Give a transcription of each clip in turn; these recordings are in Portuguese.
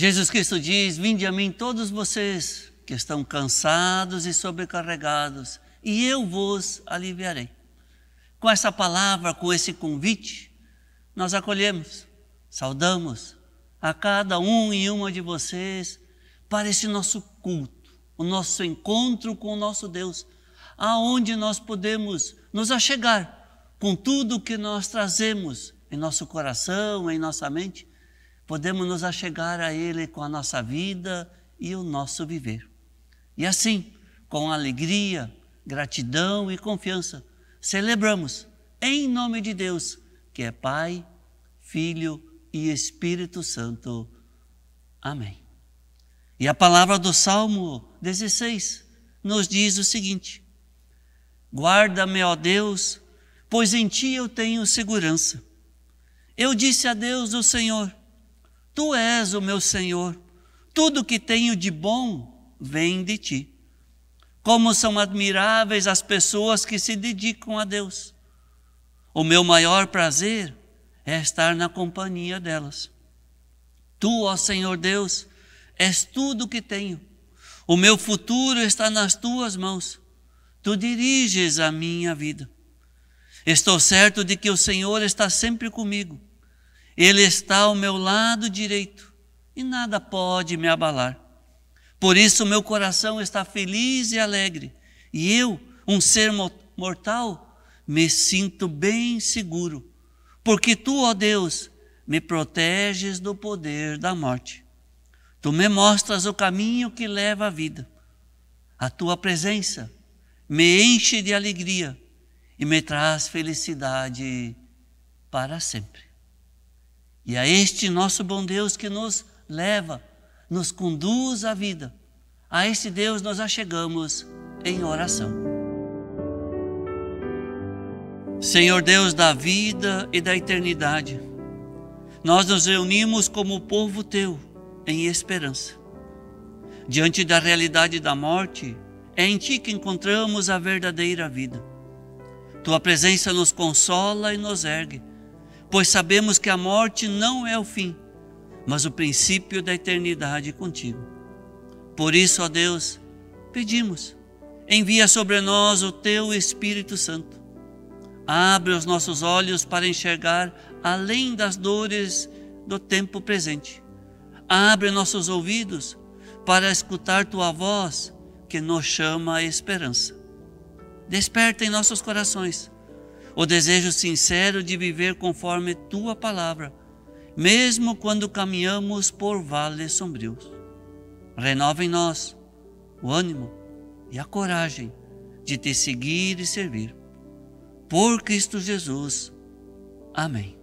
Jesus Cristo diz: vinde a mim todos vocês que estão cansados e sobrecarregados, e eu vos aliviarei. Com essa palavra, com esse convite, nós acolhemos, saudamos a cada um e uma de vocês para esse nosso culto, o nosso encontro com o nosso Deus, aonde nós podemos nos achegar com tudo que nós trazemos em nosso coração, em nossa mente. Podemos nos achegar a Ele com a nossa vida e o nosso viver. E assim, com alegria, gratidão e confiança, celebramos em nome de Deus, que é Pai, Filho e Espírito Santo. Amém. E a palavra do Salmo 16 nos diz o seguinte: guarda-me, ó Deus, pois em Ti eu tenho segurança. Eu disse a Deus, o Senhor, Tu és o meu Senhor, tudo que tenho de bom vem de Ti. Como são admiráveis as pessoas que se dedicam a Deus. O meu maior prazer é estar na companhia delas. Tu, ó Senhor Deus, és tudo que tenho. O meu futuro está nas Tuas mãos. Tu diriges a minha vida. Estou certo de que o Senhor está sempre comigo. Ele está ao meu lado direito e nada pode me abalar. Por isso meu coração está feliz e alegre, e eu, um ser mortal, me sinto bem seguro, porque Tu, ó Deus, me proteges do poder da morte. Tu me mostras o caminho que leva à vida. A Tua presença me enche de alegria e me traz felicidade para sempre. E a este nosso bom Deus que nos leva, nos conduz à vida, a este Deus nós achegamos em oração. Senhor Deus da vida e da eternidade, nós nos reunimos como povo Teu em esperança. Diante da realidade da morte, é em Ti que encontramos a verdadeira vida. Tua presença nos consola e nos ergue, pois sabemos que a morte não é o fim, mas o princípio da eternidade contigo. Por isso, ó Deus, pedimos, envia sobre nós o Teu Espírito Santo. Abre os nossos olhos para enxergar além das dores do tempo presente. Abre nossos ouvidos para escutar Tua voz que nos chama à esperança. Desperta em nossos corações o desejo sincero de viver conforme Tua palavra, mesmo quando caminhamos por vales sombrios. Renova em nós o ânimo e a coragem de Te seguir e servir. Por Cristo Jesus. Amém.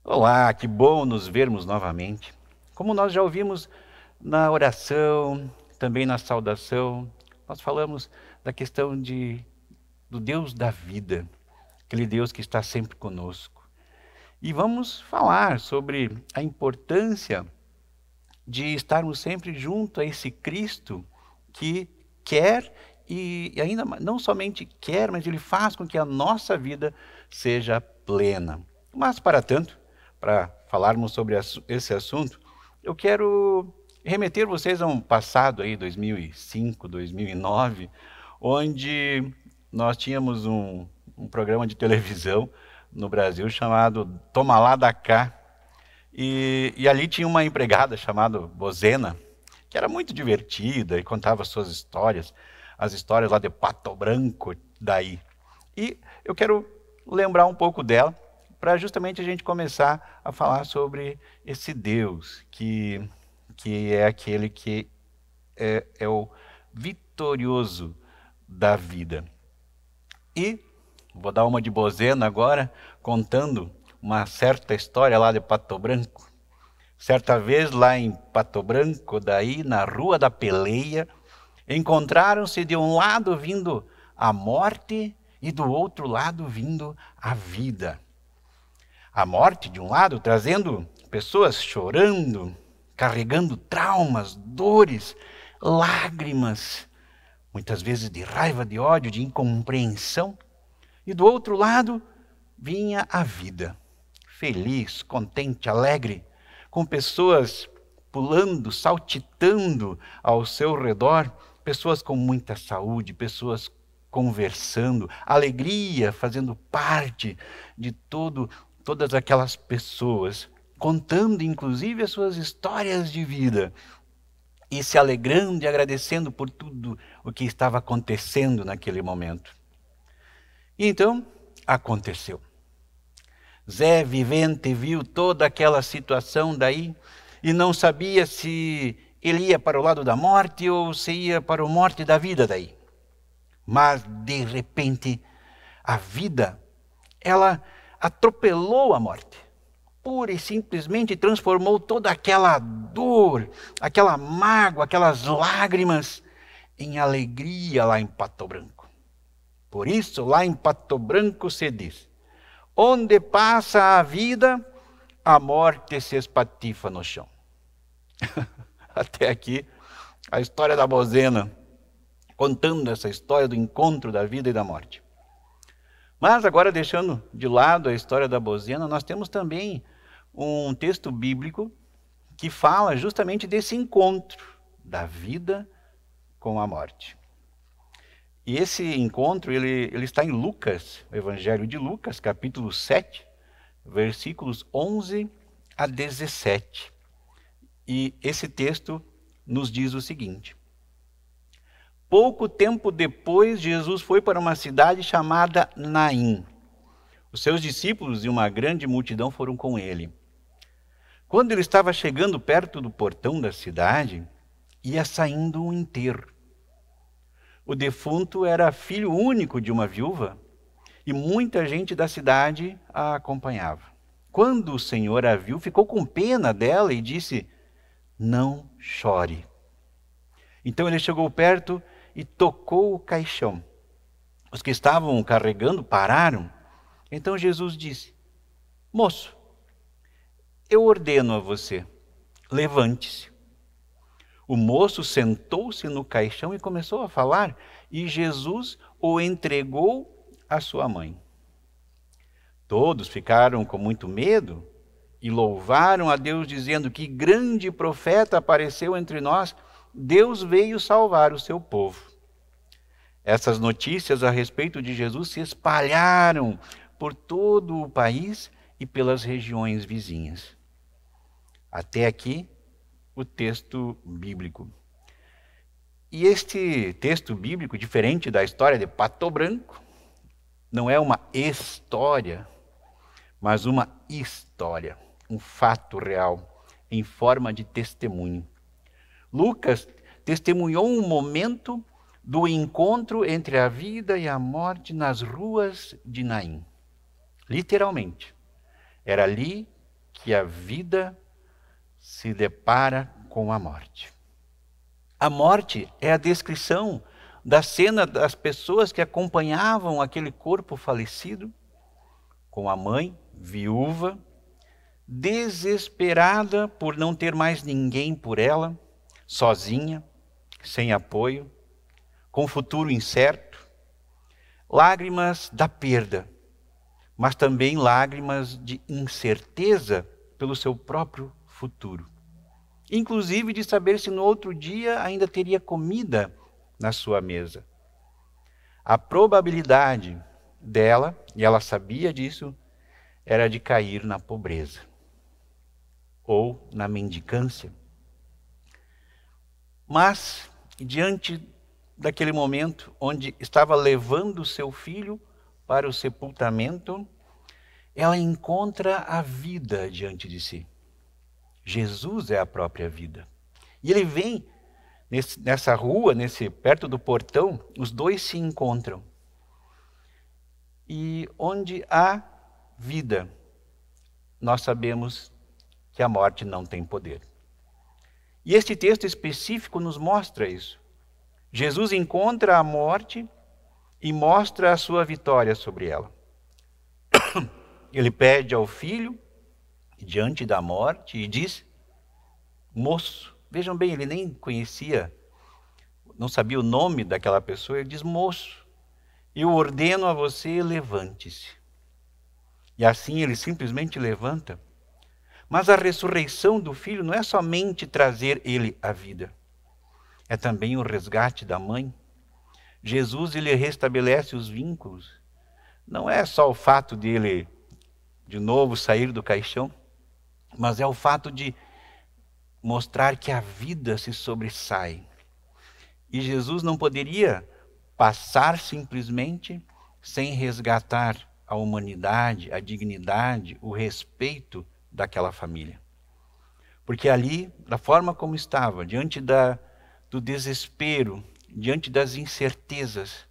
Olá, que bom nos vermos novamente. Como nós já ouvimos na oração, também na saudação, nós falamos da questão do Deus da vida, aquele Deus que está sempre conosco. E vamos falar sobre a importância de estarmos sempre junto a esse Cristo que quer e ainda não somente quer, mas Ele faz com que a nossa vida seja plena. Mas para tanto, para falarmos sobre esse assunto, eu quero remeter vocês a um passado aí, 2005, 2009, onde nós tínhamos um programa de televisão no Brasil chamado Toma Lá da Cá. E ali tinha uma empregada chamada Bozena, que era muito divertida e contava suas histórias, as histórias lá de Pato Branco daí. E eu quero lembrar um pouco dela, para justamente a gente começar a falar sobre esse Deus, que é aquele que é o vitorioso da vida. E vou dar uma de Bozena agora, contando uma certa história lá de Pato Branco. Certa vez lá em Pato Branco, daí na Rua da Peleia, encontraram-se de um lado vindo a morte e do outro lado vindo a vida. A morte de um lado trazendo pessoas chorando, carregando traumas, dores, lágrimas, muitas vezes de raiva, de ódio, de incompreensão. E do outro lado vinha a vida, feliz, contente, alegre, com pessoas pulando, saltitando ao seu redor, pessoas com muita saúde, pessoas conversando, alegria fazendo parte de todas aquelas pessoas, contando inclusive as suas histórias de vida e se alegrando e agradecendo por tudo o que estava acontecendo naquele momento. E então, aconteceu. Zé Vivente viu toda aquela situação daí e não sabia se ele ia para o lado da morte ou se ia para o morte da vida daí. Mas, de repente, a vida, ela atropelou a morte. Pura e simplesmente transformou toda aquela dor, aquela mágoa, aquelas lágrimas em alegria lá em Pato Branco. Por isso, lá em Pato Branco se diz: onde passa a vida, a morte se espatifa no chão. Até aqui, a história da Bozena, contando essa história do encontro da vida e da morte. Mas agora, deixando de lado a história da Bozena, nós temos também um texto bíblico que fala justamente desse encontro da vida com a morte. E esse encontro, ele está em Lucas, o Evangelho de Lucas, capítulo 7, versículos 11 a 17. E esse texto nos diz o seguinte: pouco tempo depois, Jesus foi para uma cidade chamada Naim. Os seus discípulos e uma grande multidão foram com ele. Quando ele estava chegando perto do portão da cidade, ia saindo um enterro. O defunto era filho único de uma viúva e muita gente da cidade a acompanhava. Quando o Senhor a viu, ficou com pena dela e disse: não chore. Então ele chegou perto e tocou o caixão. Os que estavam carregando pararam. Então Jesus disse: moço, eu ordeno a você, levante-se. O moço sentou-se no caixão e começou a falar, e Jesus o entregou à sua mãe. Todos ficaram com muito medo e louvaram a Deus, dizendo: que grande profeta apareceu entre nós, Deus veio salvar o seu povo. Essas notícias a respeito de Jesus se espalharam por todo o país e pelas regiões vizinhas. Até aqui, o texto bíblico. E este texto bíblico, diferente da história de Pato Branco, não é uma história, mas uma história, um fato real, em forma de testemunho. Lucas testemunhou um momento do encontro entre a vida e a morte nas ruas de Naim. Literalmente, era ali que a vida se depara com a morte. A morte é a descrição da cena das pessoas que acompanhavam aquele corpo falecido, com a mãe, viúva, desesperada por não ter mais ninguém por ela, sozinha, sem apoio, com futuro incerto, lágrimas da perda, mas também lágrimas de incerteza pelo seu próprio futuro. Inclusive de saber se no outro dia ainda teria comida na sua mesa. A probabilidade dela, e ela sabia disso, era de cair na pobreza ou na mendicância. Mas, diante daquele momento onde estava levando seu filho para o sepultamento, ela encontra a vida diante de si. Jesus é a própria vida. E ele vem nessa rua, perto do portão, os dois se encontram. E onde há vida, nós sabemos que a morte não tem poder. E este texto específico nos mostra isso. Jesus encontra a morte e mostra a sua vitória sobre ela. Ele pede ao filho, diante da morte, e diz: moço. Vejam bem, ele nem conhecia, não sabia o nome daquela pessoa. Ele diz: moço, eu ordeno a você, levante-se. E assim ele simplesmente levanta. Mas a ressurreição do filho não é somente trazer ele à vida. É também o resgate da mãe. Jesus, ele restabelece os vínculos. Não é só o fato de ele, de novo, sair do caixão, mas é o fato de mostrar que a vida se sobressai. E Jesus não poderia passar simplesmente sem resgatar a humanidade, a dignidade, o respeito daquela família. Porque ali, da forma como estava, diante do desespero, diante das incertezas,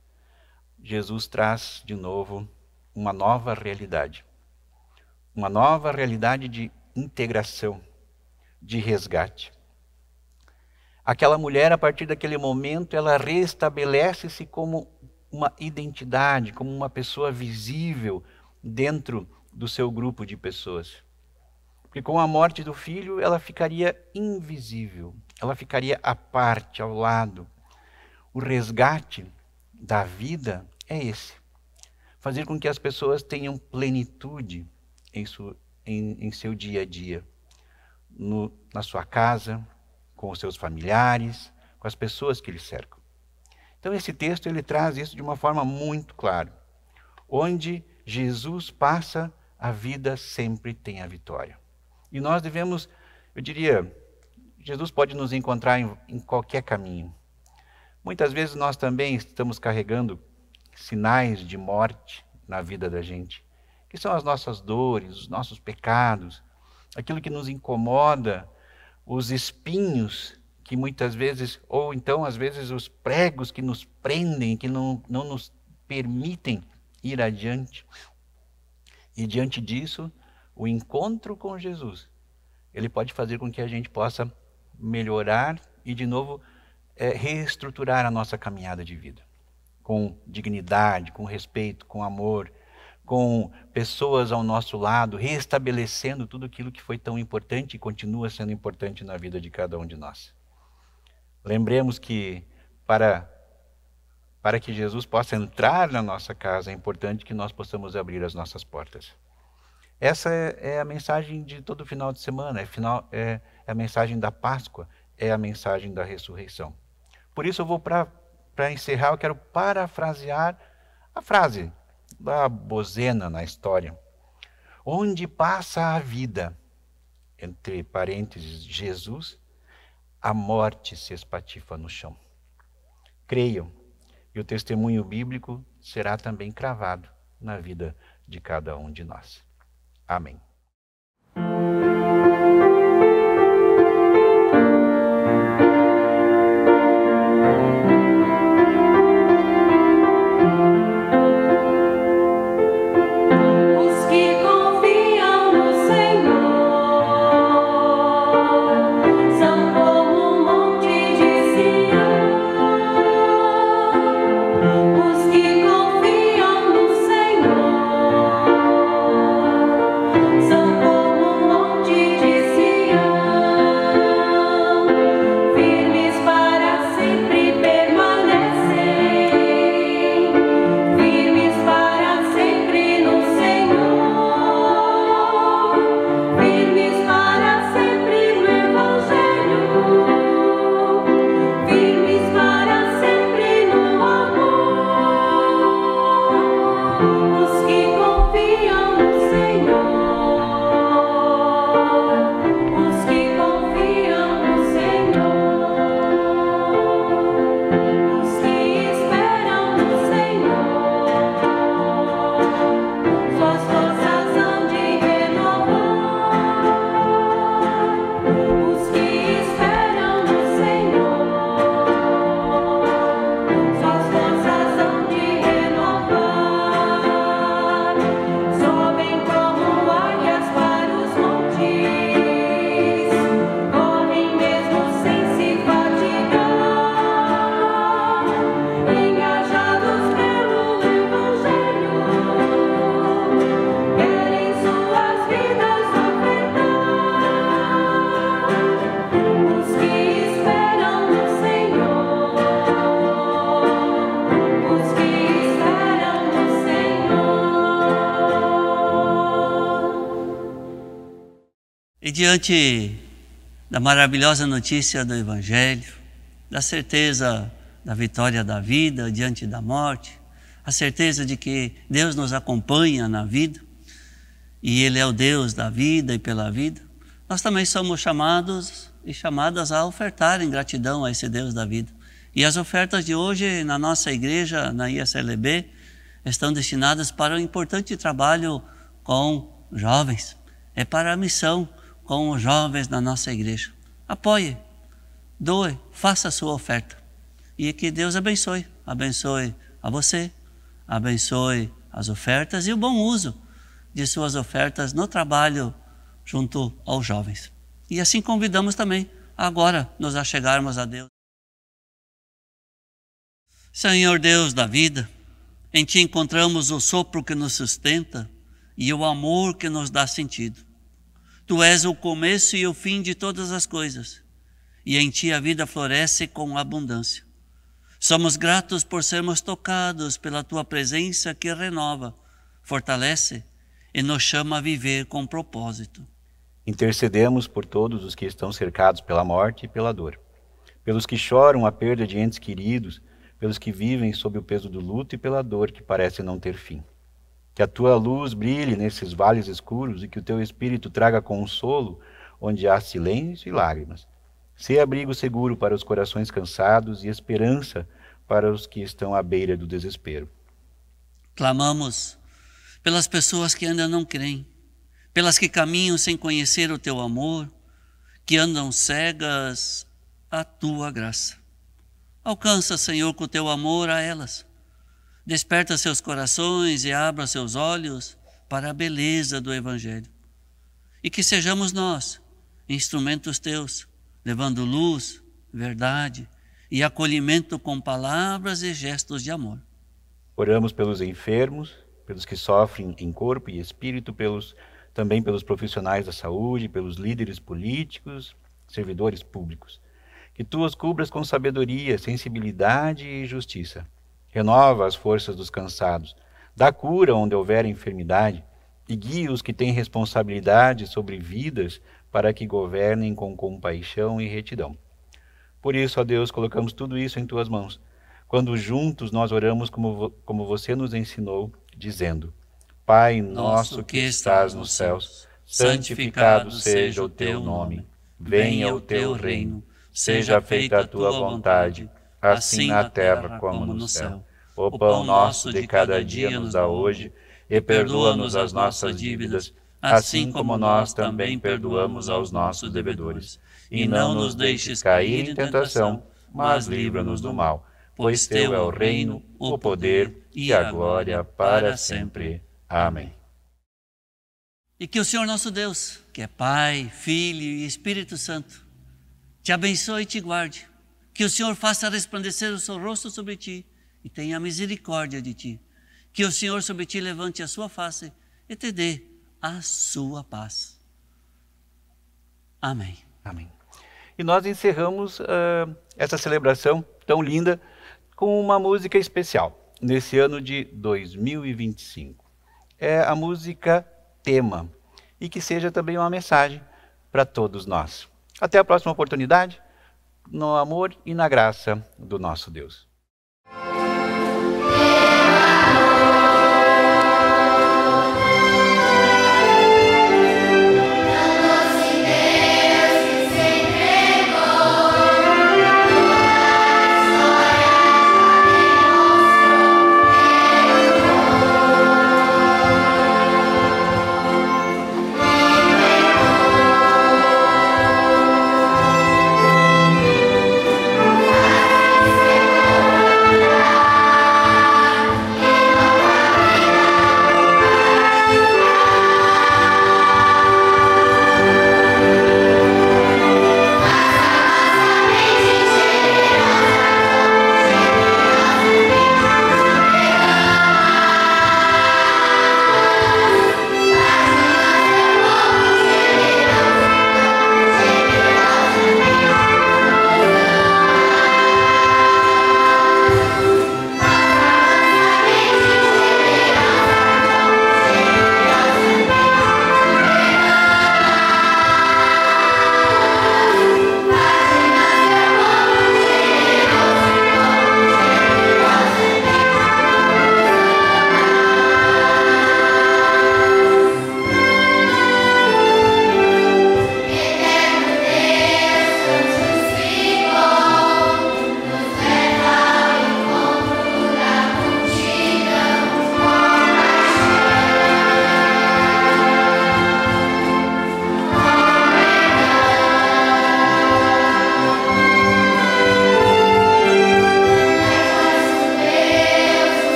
Jesus traz de novo uma nova realidade. Uma nova realidade de integração, de resgate. Aquela mulher, a partir daquele momento, ela restabelece-se como uma identidade, como uma pessoa visível dentro do seu grupo de pessoas. Porque com a morte do filho, ela ficaria invisível, ela ficaria à parte, ao lado. O resgate da vida é esse. Fazer com que as pessoas tenham plenitude em seu dia a dia. Na sua casa, com os seus familiares, com as pessoas que lhe cercam. Então esse texto ele traz isso de uma forma muito clara. Onde Jesus passa, a vida sempre tem a vitória. E nós devemos, eu diria, Jesus pode nos encontrar em qualquer caminho. Muitas vezes nós também estamos carregando sinais de morte na vida da gente, que são as nossas dores, os nossos pecados, aquilo que nos incomoda, os espinhos que muitas vezes, ou então às vezes os pregos que nos prendem, que não nos permitem ir adiante. E diante disso, o encontro com Jesus, ele pode fazer com que a gente possa melhorar e de novo reestruturar a nossa caminhada de vida. Com dignidade, com respeito, com amor, com pessoas ao nosso lado, restabelecendo tudo aquilo que foi tão importante e continua sendo importante na vida de cada um de nós. Lembremos que para que Jesus possa entrar na nossa casa, é importante que nós possamos abrir as nossas portas. Essa é a mensagem de todo final de semana, é a mensagem da Páscoa, é a mensagem da ressurreição. Por isso eu vou, para encerrar, eu quero parafrasear a frase da Bozena na história. Onde passa a vida, entre parênteses, Jesus, a morte se espatifa no chão. Creiam, e o testemunho bíblico será também cravado na vida de cada um de nós. Amém. Os que confiam no Senhor E diante da maravilhosa notícia do Evangelho, da certeza da vitória da vida diante da morte, a certeza de que Deus nos acompanha na vida, e Ele é o Deus da vida e pela vida, nós também somos chamados e chamadas a ofertar em gratidão a esse Deus da vida. E as ofertas de hoje na nossa igreja, na ISLB, estão destinadas para um importante trabalho com jovens. É para a missão com os jovens na nossa igreja. Apoie, doe, faça a sua oferta. E que Deus abençoe. Abençoe a você, abençoe as ofertas e o bom uso de suas ofertas no trabalho junto aos jovens. E assim convidamos também agora nos achegarmos a Deus. Senhor Deus da vida, em Ti encontramos o sopro que nos sustenta e o amor que nos dá sentido. Tu és o começo e o fim de todas as coisas, e em Ti a vida floresce com abundância. Somos gratos por sermos tocados pela Tua presença que renova, fortalece e nos chama a viver com propósito. Intercedemos por todos os que estão cercados pela morte e pela dor, pelos que choram a perda de entes queridos, pelos que vivem sob o peso do luto e pela dor que parece não ter fim. Que a Tua luz brilhe nesses vales escuros e que o Teu Espírito traga consolo onde há silêncio e lágrimas. Sê abrigo seguro para os corações cansados e esperança para os que estão à beira do desespero. Clamamos pelas pessoas que ainda não creem, pelas que caminham sem conhecer o Teu amor, que andam cegas à Tua graça. Alcança, Senhor, com o Teu amor a elas. Desperta seus corações e abra seus olhos para a beleza do Evangelho. E que sejamos nós, instrumentos Teus, levando luz, verdade e acolhimento com palavras e gestos de amor. Oramos pelos enfermos, pelos que sofrem em corpo e espírito, também pelos profissionais da saúde, pelos líderes políticos, servidores públicos. Que Tu os cubras com sabedoria, sensibilidade e justiça. Renova as forças dos cansados, dá cura onde houver enfermidade e guia os que têm responsabilidade sobre vidas para que governem com compaixão e retidão. Por isso, ó Deus, colocamos tudo isso em Tuas mãos, quando juntos nós oramos como Você nos ensinou, dizendo: Pai nosso que estás nos céus, santificado seja o Teu nome. Venha o Teu reino, seja feita a Tua vontade, assim na terra como no céu. O pão nosso de cada dia nos dá hoje, e perdoa-nos as nossas dívidas, assim como nós também perdoamos aos nossos devedores. E não nos deixes cair em tentação, mas livra-nos do mal. Pois Teu é o reino, o poder e a glória para sempre. Amém. E que o Senhor nosso Deus, que é Pai, Filho e Espírito Santo, te abençoe e te guarde. Que o Senhor faça resplandecer o seu rosto sobre ti e tenha misericórdia de ti. Que o Senhor sobre ti levante a sua face e te dê a sua paz. Amém. Amém. E nós encerramos essa celebração tão linda com uma música especial, nesse ano de 2025. É a música Tema, e que seja também uma mensagem para todos nós. Até a próxima oportunidade, no amor e na graça do nosso Deus.